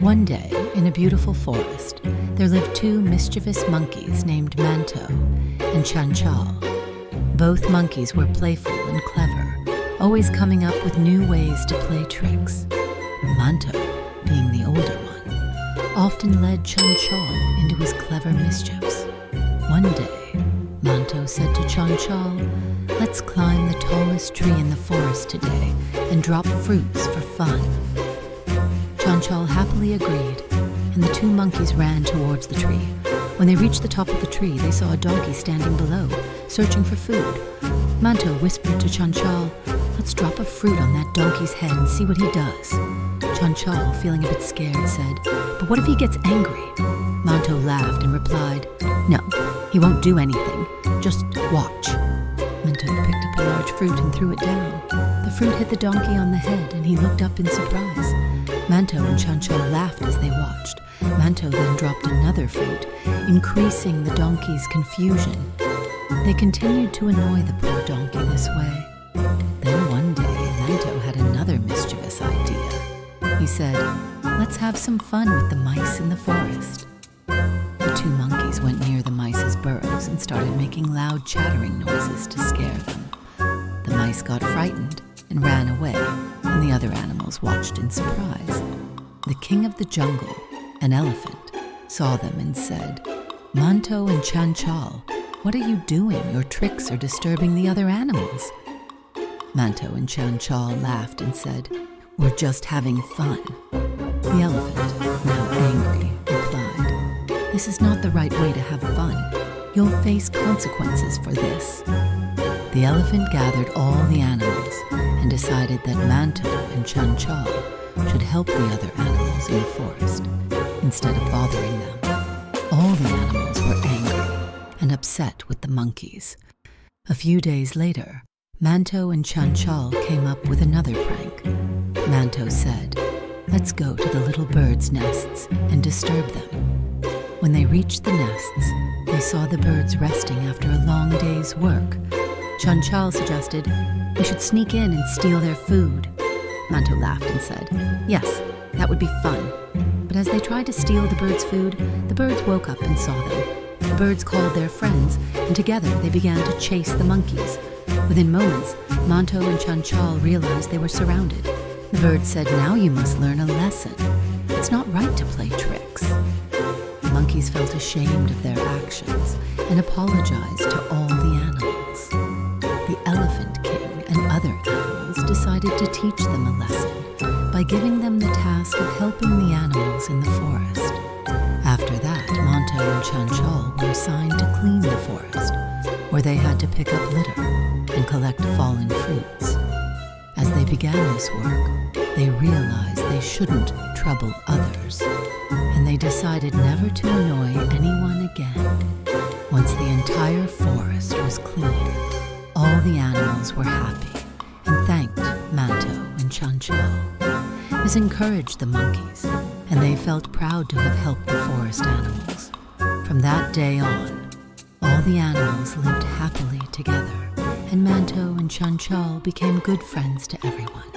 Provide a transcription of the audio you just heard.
One day, in a beautiful forest, there lived two mischievous monkeys named Manto and Chanchal. Both monkeys were playful and clever, always coming up with new ways to play tricks. Manto, being the older one, often led Chanchal into his clever mischiefs. One day, Manto said to Chanchal, "Let's climb the tallest tree in the forest today and drop fruits for fun." Chanchal happily agreed, and the two monkeys ran towards the tree. When they reached the top of the tree, they saw a donkey standing below, searching for food. Manto whispered to Chanchal, "Let's drop a fruit on that donkey's head and see what he does." Chanchal, feeling a bit scared, said, "But what if he gets angry?" Manto laughed and replied, "No, he won't do anything. Just watch." Manto picked up a large fruit and threw it down. The fruit hit the donkey on the head, and he looked up in surprise. Manto and Chanchal laughed as they watched. Manto then dropped another fruit, increasing the donkey's confusion. They continued to annoy the poor donkey this way. Then one day, Manto had another mischievous idea. He said, "Let's have some fun with the mice in the forest." The two monkeys went near the mice's burrows and started making loud chattering noises to scare them. The mice got frightened and ran away, and the other animals watched in surprise. The king of the jungle, an elephant, saw them and said, "Manto and Chanchal, what are you doing? Your tricks are disturbing the other animals." Manto and Chanchal laughed and said, "We're just having fun." The elephant, now angry, replied, "This is not the right way to have fun. You'll face consequences for this." The elephant gathered all the animals and decided that Manto and Chanchal should help the other animals in the forest instead of bothering them. All the animals were angry and upset with the monkeys. A few days later, Manto and Chanchal came up with another prank. Manto said, "Let's go to the little birds' nests and disturb them." When they reached the nests, they saw the birds resting after a long day's work. Chanchal suggested, "We should sneak in and steal their food." Manto laughed and said, "Yes, that would be fun." But as they tried to steal the birds' food, the birds woke up and saw them. The birds called their friends, and together they began to chase the monkeys. Within moments, Manto and Chanchal realized they were surrounded. The birds said, "Now you must learn a lesson. It's not right to play tricks." The monkeys felt ashamed of their actions and apologized to all the animals. The Elephant King and other animals decided to teach them a lesson by giving them the task of helping the animals in the forest. After that, Manto and Chanchal were assigned to clean the forest, where they had to pick up litter and collect fallen fruits. As they began this work, they realized they shouldn't trouble others, and they decided never to annoy anyone again. Once the entire forest was clean, all the animals were happy and thanked Manto and Chanchal. This encouraged the monkeys, and they felt proud to have helped the forest animals. From that day on, all the animals lived happily together, and Manto and Chanchal became good friends to everyone.